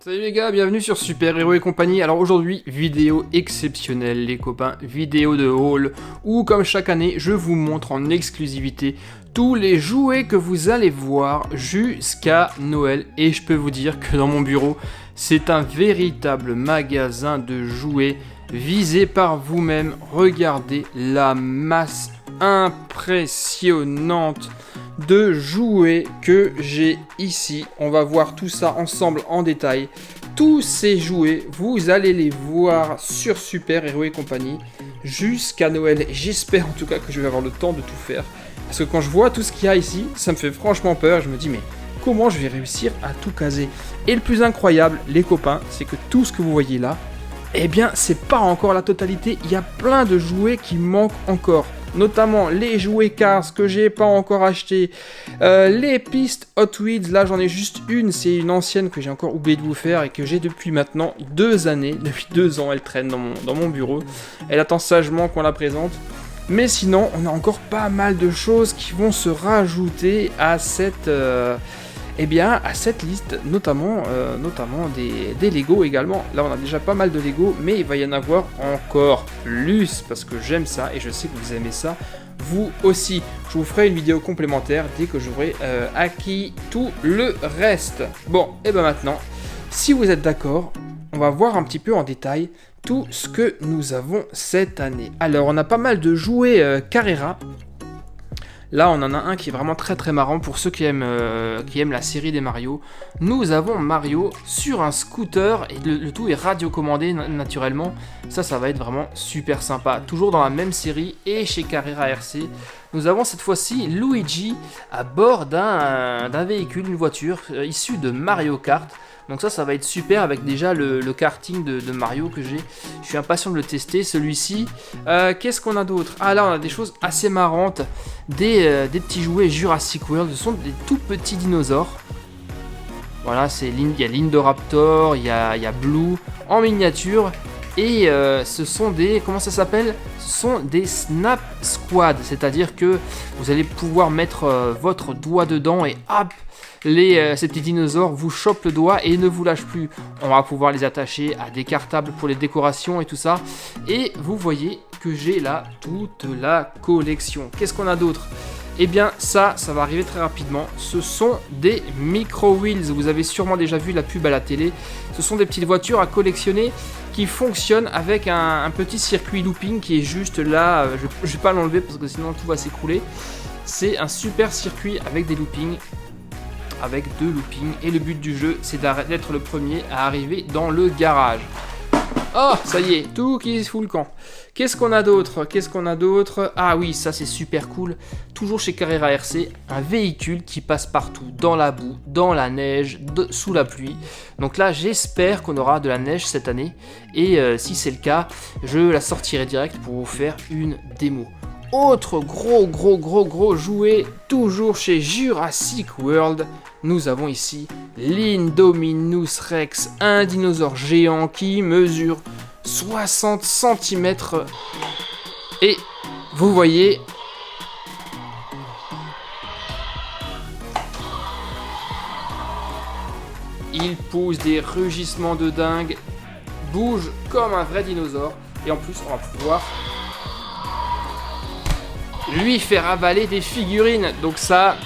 Salut les gars, bienvenue sur Super Héros et compagnie. Alors aujourd'hui, vidéo exceptionnelle les copains, vidéo de haul où comme chaque année, je vous montre en exclusivité tous les jouets que vous allez voir jusqu'à Noël. Et je peux vous dire que dans mon bureau, c'est un véritable magasin de jouets visé par vous-même. Regardez la masse impressionnante de jouets que j'ai ici. On va voir tout ça ensemble en détail. Tous ces jouets, vous allez les voir sur Super Héros et compagnie jusqu'à Noël. J'espère en tout cas que je vais avoir le temps de tout faire. Parce que quand je vois tout ce qu'il y a ici, ça me fait franchement peur. Je me dis mais comment je vais réussir à tout caser? Et le plus incroyable, les copains, c'est que tout ce que vous voyez là, eh bien c'est pas encore la totalité. Il y a plein de jouets qui manquent encore. Notamment les jouets Cars que j'ai pas encore acheté, les pistes Hot Wheels, là j'en ai juste une, c'est une ancienne que j'ai encore oublié de vous faire et que j'ai depuis maintenant 2 années, depuis 2 ans elle traîne dans mon bureau, elle attend sagement qu'on la présente. Mais sinon on a encore pas mal de choses qui vont se rajouter à cette liste, notamment des Lego également. Là on a déjà pas mal de Lego, mais il va y en avoir encore plus, parce que j'aime ça, et je sais que vous aimez ça, vous aussi. Je vous ferai une vidéo complémentaire dès que j'aurai acquis tout le reste. Bon, et ben maintenant, si vous êtes d'accord, on va voir un petit peu en détail tout ce que nous avons cette année. Alors on a pas mal de jouets Carrera. Là, on en a un qui est vraiment très très marrant pour ceux qui aiment la série des Mario. Nous avons Mario sur un scooter et le tout est radiocommandé naturellement. Ça va être vraiment super sympa. Toujours dans la même série et chez Carrera RC. Nous avons cette fois-ci Luigi à bord d'un véhicule, une voiture issue de Mario Kart. Donc ça va être super avec déjà le karting de Mario que j'ai. Je suis impatient de le tester, celui-ci. Qu'est-ce qu'on a d'autre? Ah là, on a des choses assez marrantes. Des petits jouets Jurassic World. Ce sont des tout petits dinosaures. Voilà, il y a l'Indoraptor, il y a Blue en miniature. Et ce sont des... Comment ça s'appelle? Ce sont des Snap Squad. C'est-à-dire que vous allez pouvoir mettre votre doigt dedans et hop, ces petits dinosaures vous chopent le doigt et ne vous lâchent plus. On va pouvoir les attacher à des cartables pour les décorations et tout ça. Et vous voyez que j'ai là toute la collection. Qu'est-ce qu'on a d'autre? Eh bien ça va arriver très rapidement. Ce sont des Micro Wheels. Vous avez sûrement déjà vu la pub à la télé. Ce sont des petites voitures à collectionner qui fonctionnent avec un petit circuit looping qui est juste là. Je ne vais pas l'enlever parce que sinon tout va s'écrouler. C'est un super circuit avec des loopings. Avec 2 loopings. Et le but du jeu, c'est d'être le premier à arriver dans le garage. Oh, ça y est, tout qui se fout le camp. Qu'est-ce qu'on a d'autre? Ah oui, ça c'est super cool. Toujours chez Carrera RC, un véhicule qui passe partout, dans la boue, dans la neige, sous la pluie. Donc là, j'espère qu'on aura de la neige cette année. Et si c'est le cas, je la sortirai direct pour vous faire une démo. Autre gros jouet, toujours chez Jurassic World, nous avons ici l'Indominus Rex, un dinosaure géant qui mesure 60 cm. Et vous voyez, il pousse des rugissements de dingue, bouge comme un vrai dinosaure, et en plus on va pouvoir lui faire avaler des figurines. Donc ça,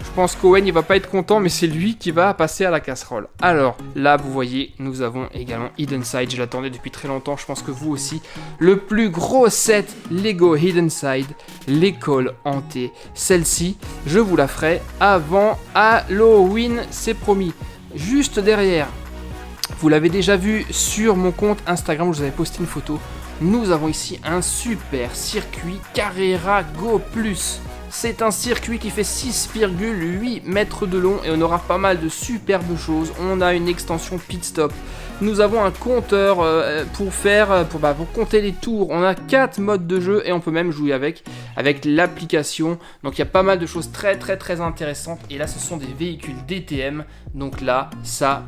je pense qu'Owen il va pas être content, mais c'est lui qui va passer à la casserole. Alors là vous voyez, nous avons également Hidden Side. Je l'attendais depuis très longtemps, je pense que vous aussi. Le plus gros set Lego Hidden Side, l'école hantée. Celle-ci, je vous la ferai avant Halloween, c'est promis. Juste derrière, vous l'avez déjà vu sur mon compte Instagram où je vous avais posté une photo. Nous avons ici un super circuit Carrera Go Plus. C'est un circuit qui fait 6,8 mètres de long et on aura pas mal de superbes choses. On a une extension pit stop. Nous avons un compteur pour compter les tours. On a 4 modes de jeu et on peut même jouer avec l'application. Donc il y a pas mal de choses très intéressantes. Et là ce sont des véhicules DTM. Donc là ça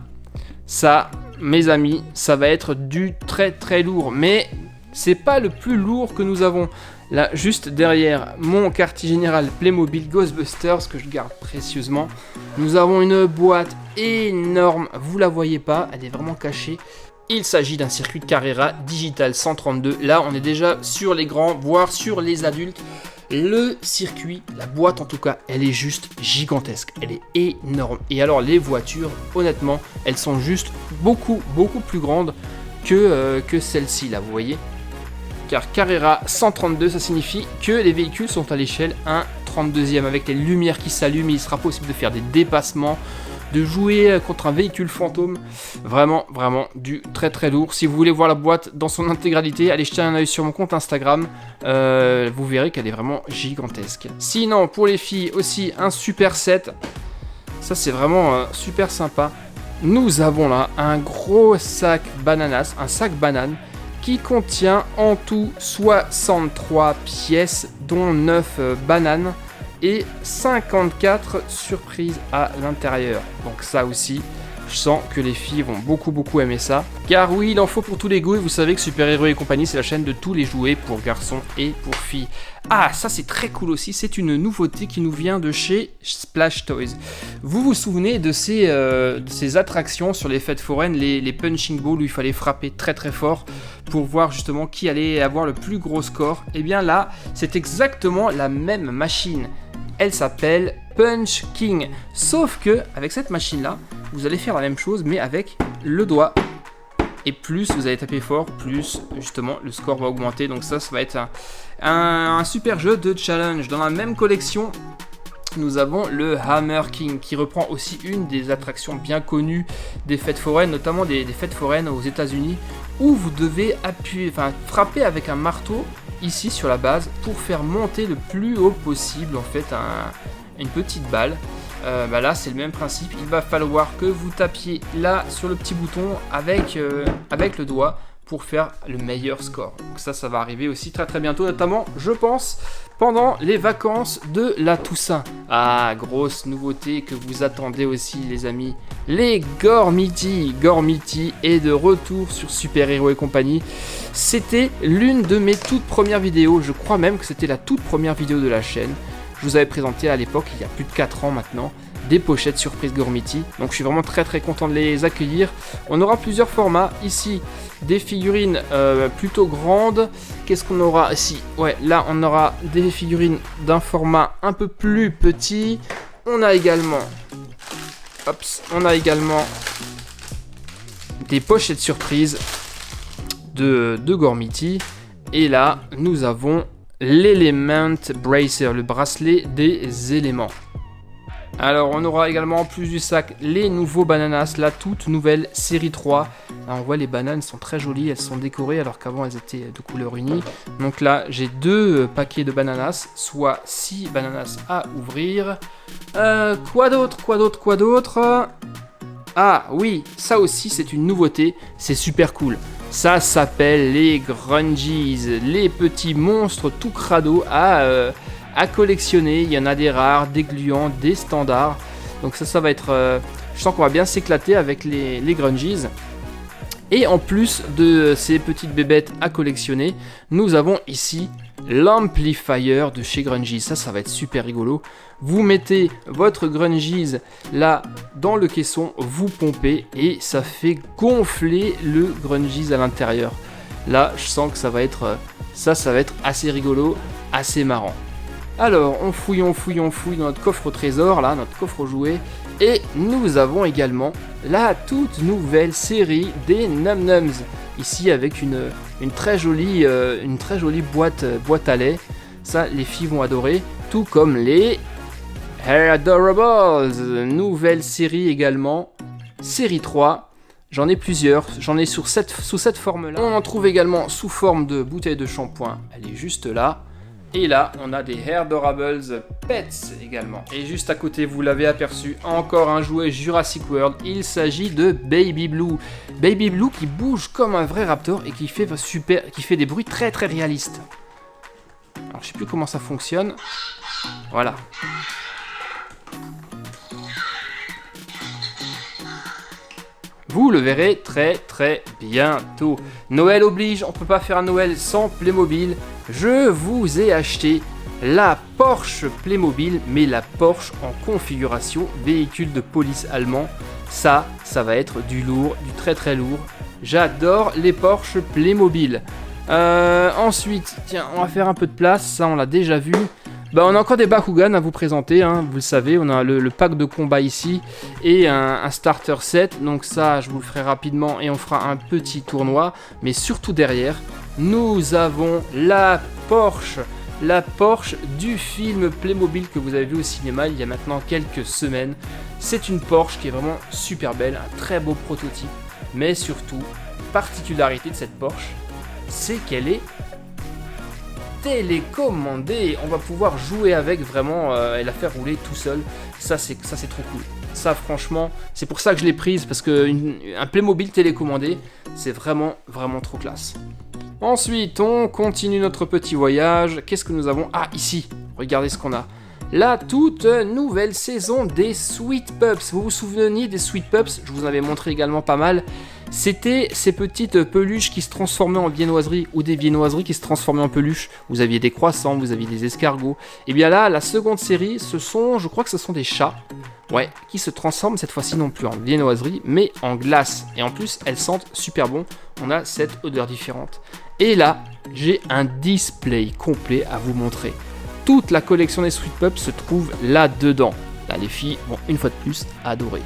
mes amis, ça va être du très lourd. Mais c'est pas le plus lourd que nous avons. Là, juste derrière mon quartier général Playmobil Ghostbusters, que je garde précieusement, nous avons une boîte énorme. Vous la voyez pas, elle est vraiment cachée. Il s'agit d'un circuit de Carrera Digital 132. Là, on est déjà sur les grands, voire sur les adultes. Le circuit, la boîte en tout cas, elle est juste gigantesque. Elle est énorme. Et alors, les voitures, honnêtement, elles sont juste beaucoup plus grandes que celle-ci, là, vous voyez. Car Carrera 132, ça signifie que les véhicules sont à l'échelle 1/32e. Avec les lumières qui s'allument, il sera possible de faire des dépassements, de jouer contre un véhicule fantôme. Vraiment du très lourd. Si vous voulez voir la boîte dans son intégralité, allez jeter un œil sur mon compte Instagram. Vous verrez qu'elle est vraiment gigantesque. Sinon, pour les filles, aussi un super set. Ça, c'est vraiment super sympa. Nous avons là un gros sac bananas, un sac banane, qui contient en tout 63 pièces, dont 9 bananes et 54 surprises à l'intérieur. Donc ça aussi, je sens que les filles vont beaucoup aimer ça. Car oui, il en faut pour tous les goûts et vous savez que Super Héros et compagnie, c'est la chaîne de tous les jouets pour garçons et pour filles. Ah, ça c'est très cool aussi, c'est une nouveauté qui nous vient de chez Splash Toys. Vous vous souvenez de ces attractions sur les fêtes foraines, les punching balls où il fallait frapper très fort pour voir justement qui allait avoir le plus gros score. Et bien là, c'est exactement la même machine. Elle s'appelle Punch King. Sauf que avec cette machine-là, vous allez faire la même chose, mais avec le doigt. Et plus vous allez taper fort, plus justement le score va augmenter. Donc ça va être un super jeu de challenge. Dans la même collection, nous avons le Hammer King, qui reprend aussi une des attractions bien connues des fêtes foraines, notamment des fêtes foraines aux États-Unis, où vous devez frapper avec un marteau ici sur la base pour faire monter le plus haut possible en fait une petite balle. Là c'est le même principe, il va falloir que vous tapiez là sur le petit bouton avec le doigt pour faire le meilleur score. Donc ça va arriver aussi très bientôt, notamment je pense pendant les vacances de la Toussaint. Ah, grosse nouveauté que vous attendez aussi les amis, les Gormiti. Gormiti est de retour sur Super Héros et compagnie. C'était l'une de mes toutes premières vidéos, je crois même que c'était la toute première vidéo de la chaîne. Je vous avais présenté à l'époque, il y a plus de 4 ans maintenant, des pochettes surprises Gormiti. Donc je suis vraiment très content de les accueillir. On aura plusieurs formats. Ici, des figurines plutôt grandes. Qu'est-ce qu'on aura ici? Ouais, là on aura des figurines d'un format un peu plus petit. On a également des pochettes surprises de Gormiti. Et là, nous avons l'Element Bracer, le bracelet des éléments. Alors on aura également en plus du sac les nouveaux bananas, la toute nouvelle série 3. Là on voit les bananes sont très jolies, elles sont décorées alors qu'avant elles étaient de couleur unie. Donc là j'ai 2 paquets de bananas, soit 6 bananas à ouvrir. Quoi d'autre? Ah oui, ça aussi c'est une nouveauté, c'est super cool. Ça s'appelle les Grungies, les petits monstres tout crado à collectionner. Il y en a des rares, des gluants, des standards. Donc ça va être... je sens qu'on va bien s'éclater avec les Grungies. Et en plus de ces petites bébêtes à collectionner, nous avons ici l'amplifier de chez Grungies. Ça va être super rigolo. Vous mettez votre Grungies là dans le caisson, vous pompez et ça fait gonfler le Grungies à l'intérieur. Là, je sens que ça va être assez rigolo, assez marrant. Alors, on fouille dans notre coffre au trésor, là, notre coffre aux jouets. Et nous avons également la toute nouvelle série des Num Nums. Ici, avec une très jolie boîte à lait. Ça, les filles vont adorer. Tout comme les Adorables. Nouvelle série également. Série 3. J'en ai plusieurs. J'en ai sous cette forme-là. On en trouve également sous forme de bouteille de shampoing. Elle est juste là. Et là, on a des Adorables Pets également. Et juste à côté, vous l'avez aperçu, encore un jouet Jurassic World. Il s'agit de Baby Blue. Baby Blue qui bouge comme un vrai raptor et qui fait des bruits très réalistes. Alors, je sais plus comment ça fonctionne. Voilà. Vous le verrez très bientôt. Noël oblige, on peut pas faire un Noël sans Playmobil. Je vous ai acheté la Porsche Playmobil, mais la Porsche en configuration véhicule de police allemand. Ça va être du lourd, du très lourd. J'adore les Porsche Playmobil. Ensuite, tiens, on va faire un peu de place, ça on l'a déjà vu. Bah, on a encore des Bakugan à vous présenter, hein, vous le savez, on a le pack de combat ici et un starter set, donc ça je vous le ferai rapidement et on fera un petit tournoi, mais surtout derrière, nous avons la Porsche du film Playmobil que vous avez vu au cinéma il y a maintenant quelques semaines. C'est une Porsche qui est vraiment super belle, un très beau prototype, mais surtout, particularité de cette Porsche, c'est qu'elle est télécommandée. On va pouvoir jouer avec vraiment et la faire rouler tout seul. Ça c'est trop cool. Ça franchement, c'est pour ça que je l'ai prise, parce que un Playmobil télécommandé, c'est vraiment trop classe. Ensuite, on continue notre petit voyage. Qu'est-ce que nous avons? Ah, ici, regardez ce qu'on a. La toute nouvelle saison des Sweet Pups. Vous vous souvenez des Sweet Pups? Je vous en avais montré également pas mal. C'était ces petites peluches qui se transformaient en viennoiserie, ou des viennoiseries qui se transformaient en peluches. Vous aviez des croissants, vous aviez des escargots. Et bien là, la seconde série, je crois que ce sont des chats. Ouais, qui se transforment cette fois-ci non plus en viennoiserie, mais en glace. Et en plus, elles sentent super bon. On a cette odeur différente. Et là, j'ai un display complet à vous montrer. Toute la collection des Sweet Pups se trouve là-dedans. Là, les filles vont une fois de plus adorer.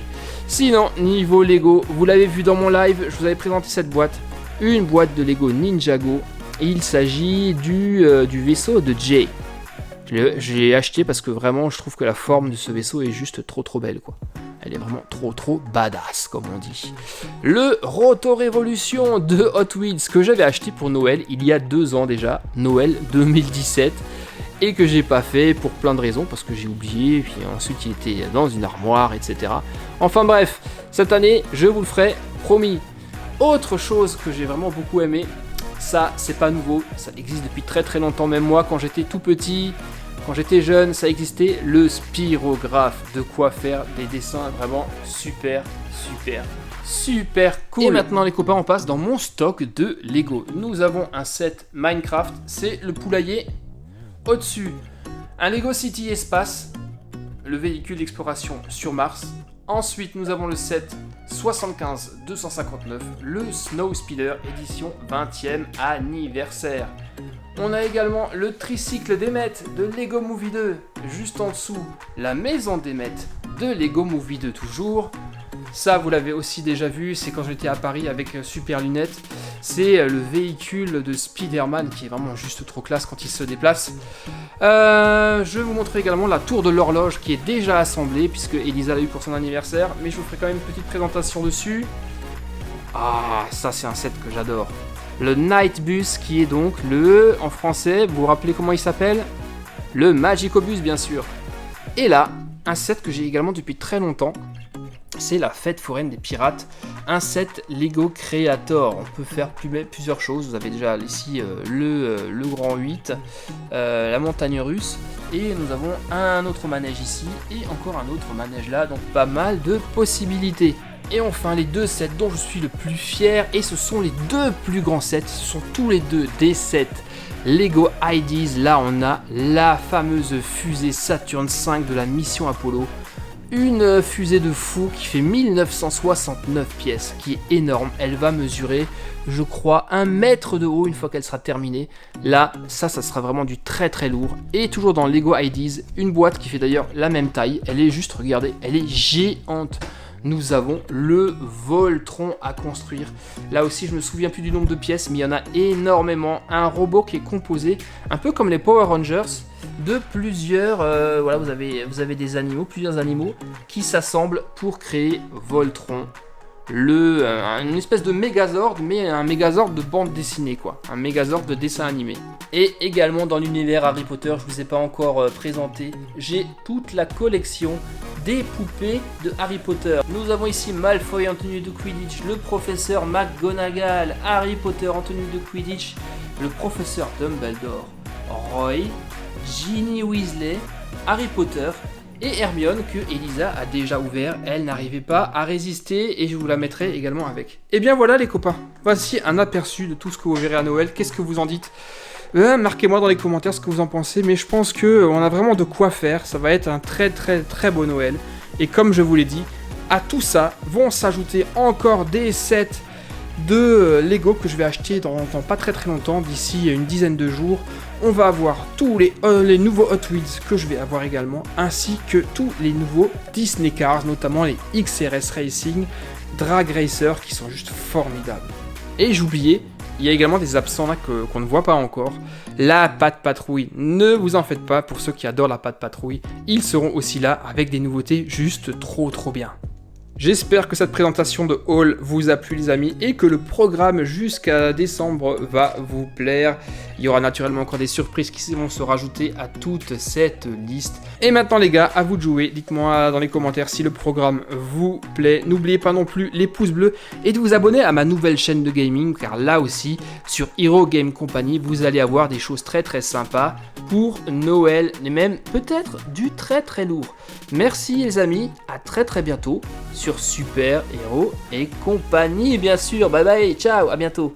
Sinon, niveau Lego, vous l'avez vu dans mon live, je vous avais présenté cette boîte. Une boîte de Lego Ninjago. Et il s'agit du vaisseau de Jay. Je l'ai acheté parce que vraiment, je trouve que la forme de ce vaisseau est juste trop belle, quoi. Elle est vraiment trop badass, comme on dit. Le Roto Revolution de Hot Wheels que j'avais acheté pour Noël il y a 2 ans déjà, Noël 2017, et que j'ai pas fait pour plein de raisons, parce que j'ai oublié, puis ensuite il était dans une armoire, etc. Enfin bref, cette année, je vous le ferai, promis. Autre chose que j'ai vraiment beaucoup aimé, ça c'est pas nouveau, ça existe depuis très longtemps, même moi quand j'étais tout petit. Quand j'étais jeune, ça existait, le spirographe. De quoi faire des dessins vraiment super cool. Et maintenant les copains, on passe dans mon stock de Lego. Nous avons un set Minecraft, c'est le poulailler. Au-dessus, un Lego City Espace, le véhicule d'exploration sur Mars. Ensuite, nous avons le set 75-259, le Snow Speeder édition 20e anniversaire. On a également le tricycle d'Emmet de Lego Movie 2. Juste en dessous, la maison d'Emmet de Lego Movie 2 toujours. Ça, vous l'avez aussi déjà vu, c'est quand j'étais à Paris avec Super Lunettes. C'est le véhicule de Spider-Man qui est vraiment juste trop classe quand il se déplace. Je vais vous montrer également la tour de l'horloge qui est déjà assemblée, puisque Elisa l'a eu pour son anniversaire. Mais je vous ferai quand même une petite présentation dessus. Ah, ça c'est un set que j'adore. Le Nightbus qui est donc en français, vous vous rappelez comment il s'appelle? Le Magicobus bien sûr. Et là, un set que j'ai également depuis très longtemps, c'est la fête foraine des pirates, un set Lego Creator. On peut faire plusieurs choses, vous avez déjà ici le Grand 8, la montagne russe, et nous avons un autre manège ici, et encore un autre manège là, donc pas mal de possibilités. Et enfin les 2 sets dont je suis le plus fier, et ce sont les 2 plus grands sets, ce sont tous les 2 des sets Lego IDs. Là on a la fameuse fusée Saturn V de la mission Apollo, une fusée de fou qui fait 1969 pièces, qui est énorme. Elle va mesurer, je crois, 1 mètre de haut une fois qu'elle sera terminée. Là, ça sera vraiment du très lourd. Et toujours dans Lego IDs, une boîte qui fait d'ailleurs la même taille. Elle est juste, regardez, elle est géante. Nous avons le Voltron à construire. Là aussi, je me souviens plus du nombre de pièces, mais il y en a énormément. Un robot qui est composé, un peu comme les Power Rangers, de plusieurs... voilà, vous avez des animaux, plusieurs animaux qui s'assemblent pour créer Voltron. Une espèce de Megazord, mais un Megazord de bande dessinée, quoi. Un Megazord de dessin animé. Et également dans l'univers Harry Potter, je vous ai pas encore présenté, j'ai toute la collection des poupées de Harry Potter. Nous avons ici Malfoy en tenue de Quidditch, le professeur McGonagall, Harry Potter en tenue de Quidditch, le professeur Dumbledore, Roy, Ginny Weasley, Harry Potter et Hermione que Elisa a déjà ouvert, elle n'arrivait pas à résister et je vous la mettrai également avec. Et bien voilà les copains, voici un aperçu de tout ce que vous verrez à Noël, qu'est-ce que vous en dites? Marquez-moi dans les commentaires ce que vous en pensez, mais je pense qu'on a vraiment de quoi faire, ça va être un très beau Noël. Et comme je vous l'ai dit, à tout ça vont s'ajouter encore des sets de Lego que je vais acheter dans pas très longtemps, d'ici une dizaine de jours. On va avoir tous les nouveaux Hot Wheels que je vais avoir également, ainsi que tous les nouveaux Disney Cars, notamment les XRS Racing, Drag Racer, qui sont juste formidables. Et j'oubliais, il y a également des absents là qu'on ne voit pas encore. La Pat' Patrouille, ne vous en faites pas, pour ceux qui adorent la Pat' Patrouille, ils seront aussi là avec des nouveautés juste trop bien. J'espère que cette présentation de haul vous a plu les amis et que le programme jusqu'à décembre va vous plaire. Il y aura naturellement encore des surprises qui vont se rajouter à toute cette liste. Et maintenant les gars, à vous de jouer. Dites-moi dans les commentaires si le programme vous plaît. N'oubliez pas non plus les pouces bleus et de vous abonner à ma nouvelle chaîne de gaming, car là aussi, sur Hero Game Company, vous allez avoir des choses très sympas pour Noël, et même peut-être du très lourd. Merci les amis, à très bientôt sur Super Hero et Compagnie bien sûr. Bye bye, ciao, à bientôt.